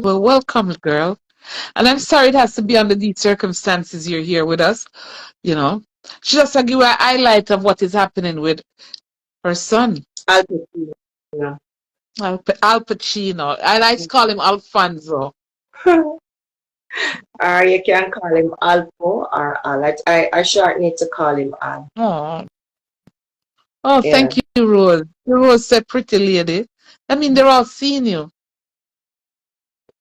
Well, welcome, girl. And I'm sorry it has to be under these circumstances you're here with us, you know. She just to give you a highlight of what is happening with her son, I'll take you. Yeah. Al Pacino. I like to call him Alfonso. Or you can call him Alpo or Al. I short need to call him Al. Oh, oh, Yeah. thank you, Rose. Rose said, pretty lady. I mean, they're all seeing you.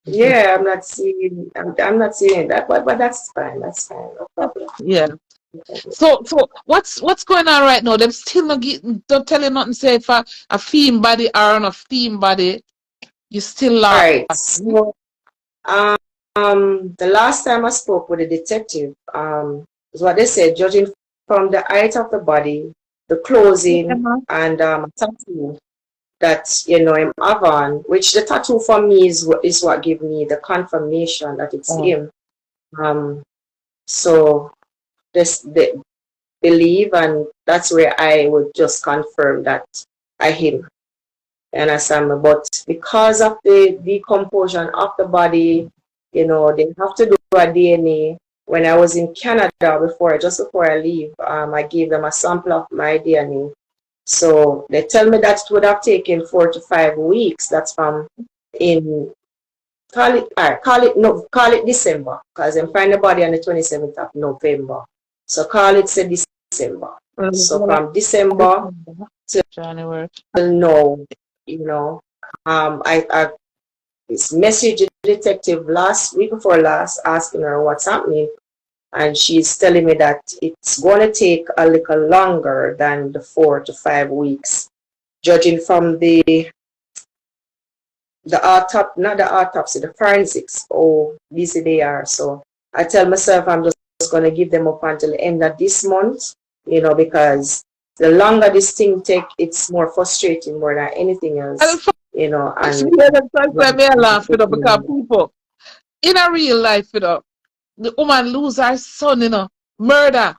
Yeah, I'm not seeing that, but that's fine. That's fine. No problem. Yeah. So what's going on right now? Them still not don't tell you nothing. Say if a theme body or on a theme body, you still All lost. right. So the last time I spoke with the detective, is what they said, judging from the height of the body, the clothing, and tattoo that him have on, which the tattoo for me is what give me the confirmation that it's Oh, him. So they believe, and that's where I would just confirm that I him. And but because of the decomposition of the body, they have to do a DNA. When I was in Canada just before I leave, I gave them a sample of my DNA. So they tell me that it would have taken 4 to 5 weeks. That's from in call it December, because I'm find the body on the 27th of November. So call it say December. So from December January. till now, you know, I messaged the detective week before last, asking her what's happening, and she's telling me that it's going to take a little longer than the 4 to 5 weeks, judging from not the autopsy, the forensics, oh busy they are. So I tell myself I'm just going to give them up until the end of this month, because the longer this thing take, it's more frustrating more than anything else, and Let me laugh it up because people in a real life, the woman lose her son, murder.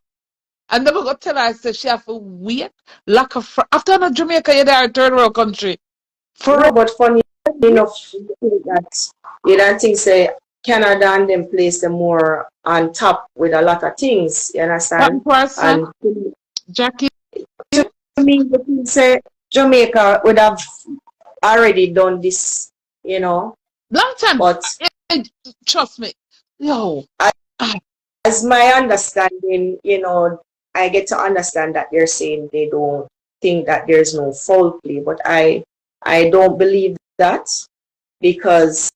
And never got tell her say she have to wait. Lack of after not Jamaica, you're there, third world country. For no, but funny enough, you don't think say Canada and them place them more on top with a lot of things, you one understand? person, And Jackie, to me, the thing say Jamaica would have already done this, long time. but Eh, trust me. Yo. as my understanding, I get to understand that they're saying they don't think that there's no foul play, but I don't believe that, because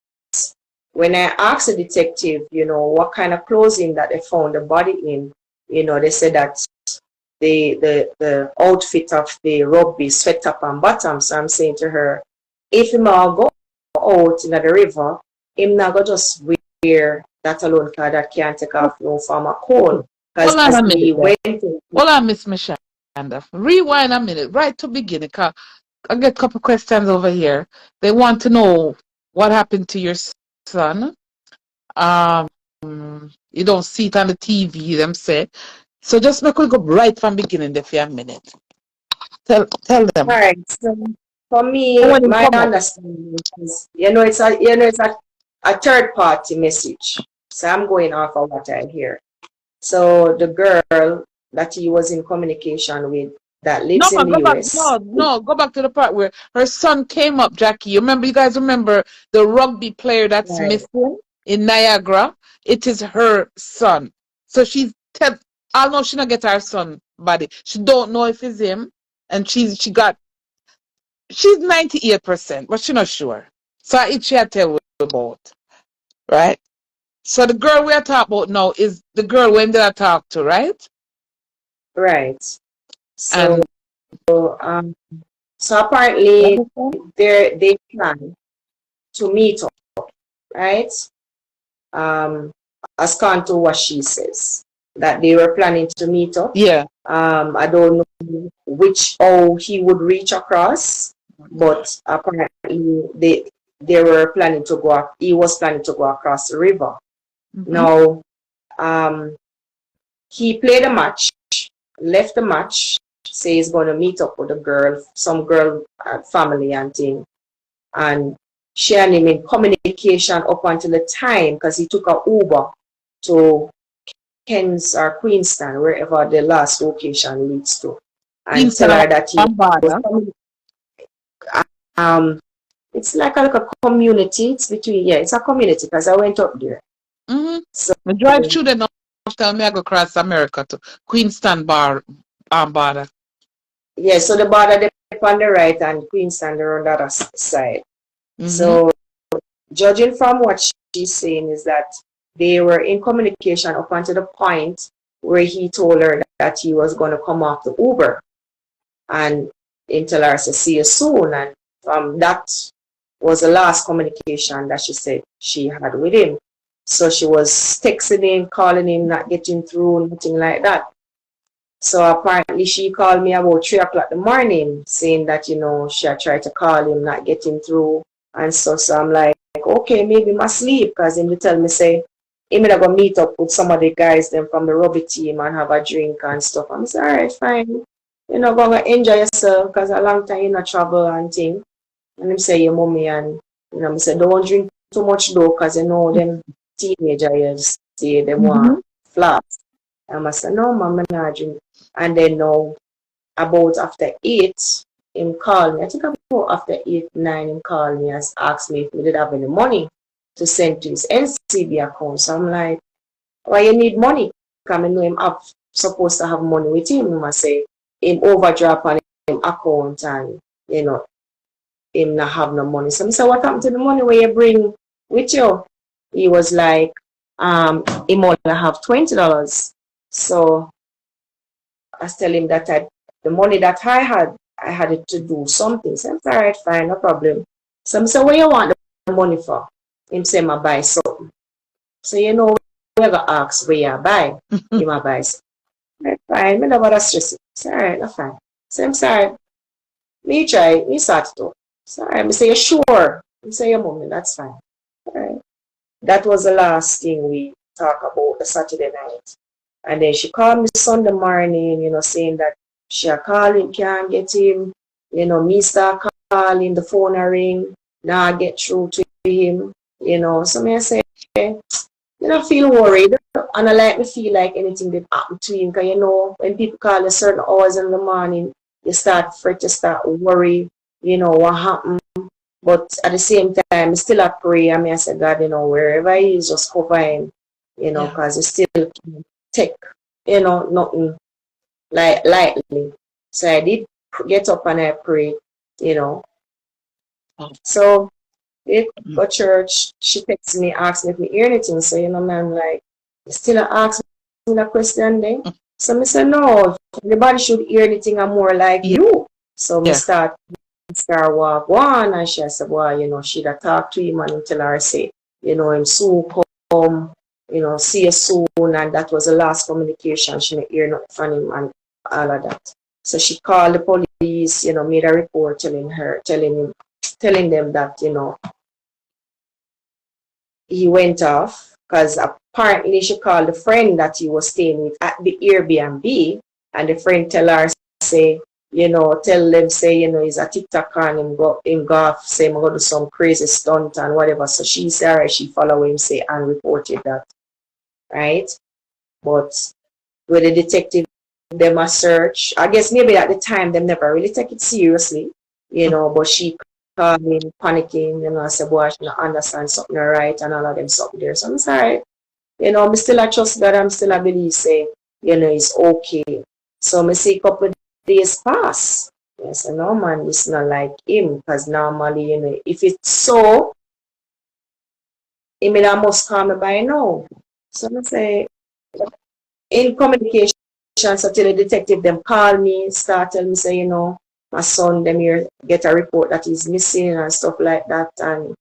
when I asked the detective, what kind of clothing that they found the body in, they said that the outfit of the rugby sweat top and bottom. So I'm saying to her, if him go out in the river, him not go just wear that alone, because that can't take off no from a cold. Because Hold on as a he minute. went in, Hold on, Miss Michelle. Rewind a minute, right to beginning. I get a couple questions over here. They want to know what happened to your son. Um, you don't see it on the TV, them say. So just make we go right from beginning there for a minute. Tell them. all right. So for me, When it my come up. understanding is, it's a third party message. So I'm going off of what I hear. So the girl that he was in communication with that No, lives in the go back. US. No, go back to the part where her son came up, Jackie. You guys remember the rugby player that's Right. missing in Niagara? It is her son. So I know she not get her son body. She don't know if it's him. And she's 98%, but she not sure. So it she had tell we about, right? So the girl we are talking about now is the girl when did I talk to, right? Right. So And um so apparently they plan to meet up, right? Um as con to what she says. That they were planning to meet up. yeah. I don't know how he would reach across, but apparently they were planning to go. He was planning to go across the river. Mm-hmm. Now, he played a match, left the match, say he's going to meet up with a girl, some girl family and thing, and she and him in communication up until the time, because he took a Uber to Kens or Queenstown, wherever the last location leads to, and tell Kingston her that he and was border. um it's like a community. It's between, yeah, it's a community because I went up there. Mm-hmm. So I drive through the north after me I go across America to Queenstown border. yeah, so the border they on the right and Queenstown they're on the other side. Mm-hmm. So judging from what she's saying is that they were in communication up until the point where he told her that he was going to come off the Uber and him tell her to see you soon. And that was the last communication that she said she had with him. So she was texting him, calling him, not getting through, nothing like that. So apparently she called me about 3 o'clock in the morning saying that, she had tried to call him, not getting through. And so I'm like, okay, maybe my sleep, because him to tell me, say, him gonna go meet up with some of the guys them from the rugby team and have a drink and stuff. I'm say, all right, fine. Gonna enjoy yourself, because a long time you not travel and thing. And him say, your mommy, and, me say, don't drink too much though, because them teenagers say they Mm-hmm. want flask. And I said, no, mom, I'm not drink. And then now, about after 8, him called me. I think about after 8, 9, him called me and asked me if we did have any money to send to his NCB account. So I'm like, why you need money? Because I know him supposed to have money with him. I say, him overdraft on him account and, him not have no money. So I said, what happened to the money where you bring with you? He was like, he only have $20. So I was telling him that the money that I had it to do something. So I'm all right, fine, no problem. So I said, what you want the money for? Him say, I buy something. So we ever ask where you buy. Him I buy something. Right, fine, I never bother stress it. So all right, no fine. So I'm sorry. Me try, me start it up. So all right, me say, you sure? Me say, your mommy, that's fine. All right. That was the last thing we talk about the Saturday night. And then she called me Sunday morning, saying that she called him, can't get him. Me start calling, the phone a ring, now I get through to him. So me I say, feel worried. And I like me feel like anything that happened to him. Because, when people call a certain hours in the morning, you start fret, you start worry, what happened. But at the same time, I still a pray. I say, God, wherever he is, just cover him, because he still take, nothing like lightly. So I did get up and I prayed, you know. So it go church, she texts me, asks me if me hear anything. So, I'm like, you still ask me that question then? So I said, no, everybody should hear anything and more like you. So me start walk one, and she said, well, she'd have talked to him and tell her, say, him soon come, see you soon. And that was the last communication. She didn't hear nothing from him and all of that. So she called the police, made a report telling them that, he went off, because apparently she called the friend that he was staying with at the Airbnb, and the friend tell her, say, tell them, say, he's a TikToker and him go off, say, I'm going to do some crazy stunt and whatever. So she said, all right, she follow him, say, and reported that, right? But with the detective, them a search, I guess maybe at the time, them never really take it seriously, but she called me panicking, I said, boy, I should not understand something right, and all of them something there. So I'm sorry, I'm still a trust God, I'm still a believe, say, it's okay. So I see a couple of days pass. Yes, no man, it's not like him, because normally, if it's so, he must call me by now. So I say, in communication, so till the detective them call me, start tell me, say, my son them here get a report that he's missing and stuff like that, and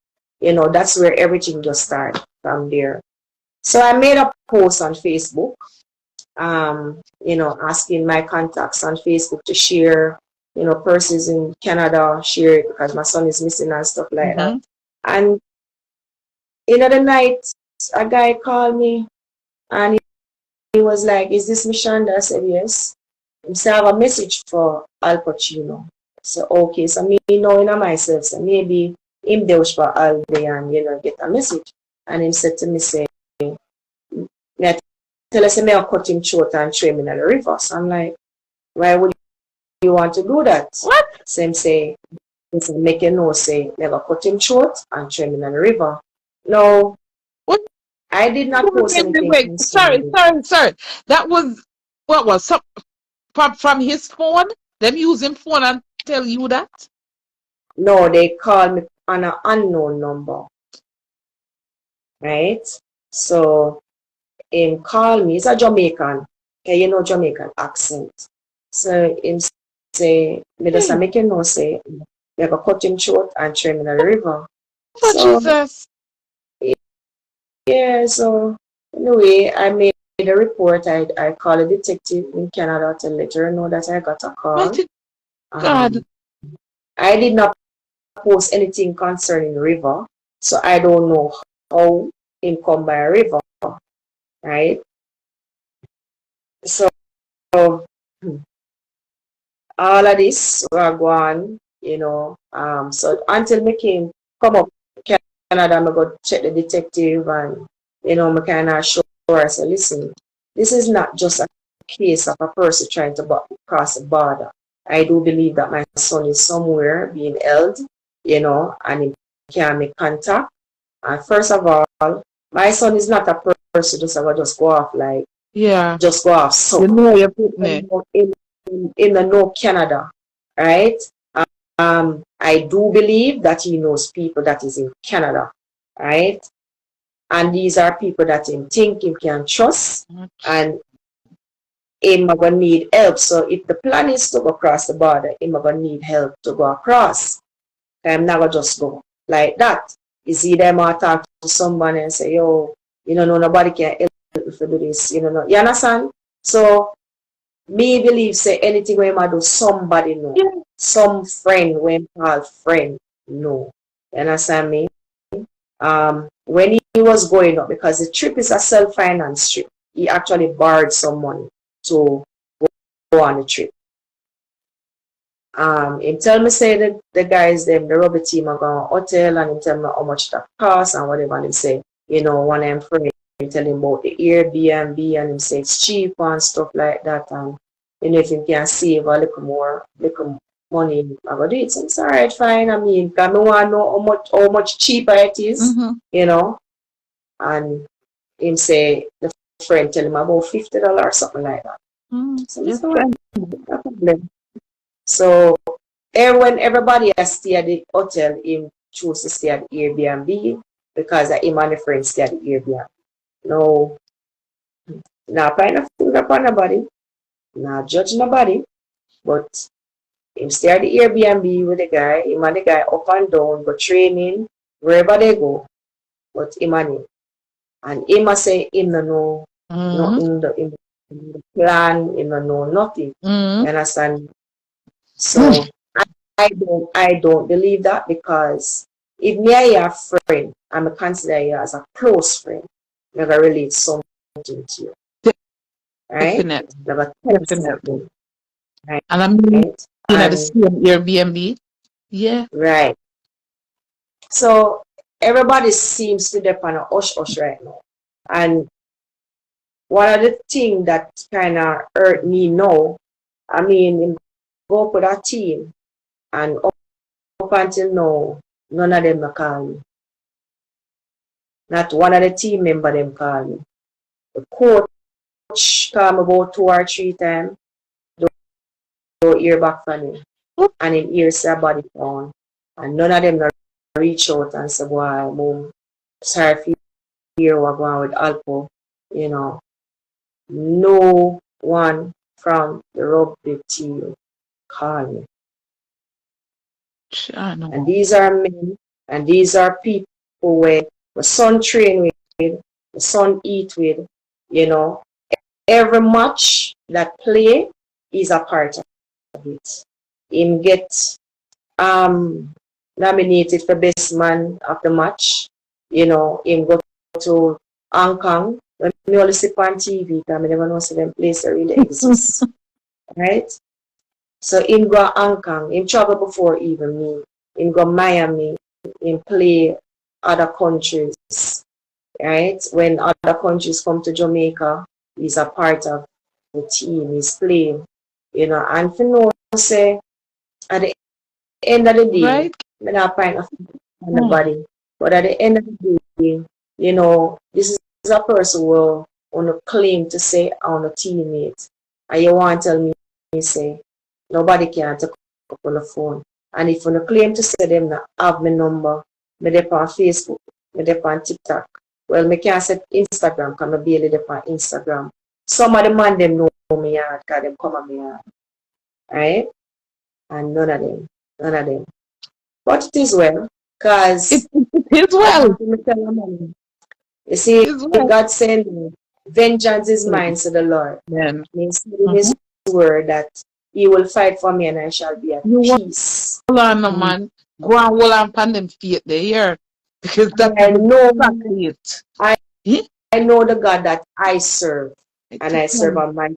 that's where everything just start from there. So I made a post on Facebook, asking my contacts on Facebook to share, persons in Canada share it, because my son is missing and stuff like that. And the night, a guy called me and he was like, is this Mishanda? I said, yes. He said, I have a message for Al Pacino. So, okay, so me knowing myself, so maybe him there for all day and get a message. And him said to me, say, me tell us me I cut him short and throw him in the river. So I'm like, why would you want to do that? What? So him say, make you know, say, never cut him short and throw him in the river. No, What? I did not post anything Wait, sorry. That was what was some from his phone? Them using phone and tell you that? No, they called me on an unknown number. Right? So him call me, he's a Jamaican. Okay, Jamaican accent. So him say, me just make you know, say, never cut him short and throw him in the river. Oh, So Jesus. yeah, so anyway, I made a report. I called a detective in Canada to let her know that I got a call. Mighty God. I did not post anything concerning the river, so I don't know how him come by a river, right? So all of this were going, so until me come up to Canada, I go check the detective and, me kind of show her, say, listen, this is not just a case of a person trying to cross the border. I do believe that my son is somewhere being held, and he can make contact. And first of all, my son is not a person just go off like, just go off. So, in the no Canada, right? I do believe that he knows people that is in Canada, right? And these are people that him think him can trust, and him are gonna need help. So if the plan is to go across the border, him are gonna need help to go across. I'm not gonna just go like that. You see them or talk to someone and say, yo, no, nobody can help if you do this, you understand? So me believe say anything when I do somebody know. Yeah. Some friend when called friend know. You understand me? When he was going up, because the trip is a self-finance trip, he actually borrowed some money to go on the trip. He tell me say that the guys them the rugby team are going to hotel, and he tell me how much that cost and whatever, and he say, one of them friend tell him about the Airbnb, and he say it's cheap and stuff like that, and if you can save a little money, I go do it. So it's all right, fine. I mean, because I want to know how much cheaper it is, and him say the friend tell him about $50 or something like that. So it's no problem. So when everybody has stay at the hotel, him choose to stay at the Airbnb because him and the friend stay at the Airbnb. No, not kind of food upon nobody, not judge nobody, but him stay at the Airbnb with the guy, him and the guy up and down, go training, wherever they go, but him and him. And him must say him no know nothing in the plan, him no know nothing. You understand? So I don't believe that, because if me and you are friend, I'm consider you as a close friend, never relate something to you. Right? Definitely. Right? And I'm at the same Airbnb. Yeah. Right. So everybody seems to depend on hush right now. And one of the things that kind of hurt me now, I mean, go up with a team, and up until now, none of them call me. Not one of the team members them call me. The coach called me about 2 or 3 times. Don't hear back from him. And him hears their body down. And none of them reach out and say, boy, mom, sorry for hear what going with Alpo. No one from the rugby team call me. And these are men, and these are people where the son train with, the son eat with, every match that play is a part of it. Him get nominated for best man of the match. Him go to Hong Kong. When me only see on TV, because I never know see them place really exists. Right? So him go Hong Kong. Him travel before even me. Him go Miami. play other countries, right? When other countries come to Jamaica, he's a part of the team, he's playing, and for know say at the end of the day, Right? I'm not point of Mm. anybody, but at the end of the day, this is a person who want to claim to say on a teammate, and you want to tell me say nobody can take up on the phone. And if you claim to say them not have my number, me dey on Facebook, me dey on TikTok. Well, me can't say Instagram, because I barely dey on Instagram. Some of the man them know me yard, because them come on me yard. Right? And none of them. But it is well, It, because it is as well. me tell you, man, you see, It is well. God said, vengeance is mine, to the Lord. Then He said in his word that he will fight for me and I shall be at you want peace. on, man. Go and hold on upon them feet there, here. Because that I is know, exactly it. I, Eh? I know the God that I serve, I and tell I serve you. a mighty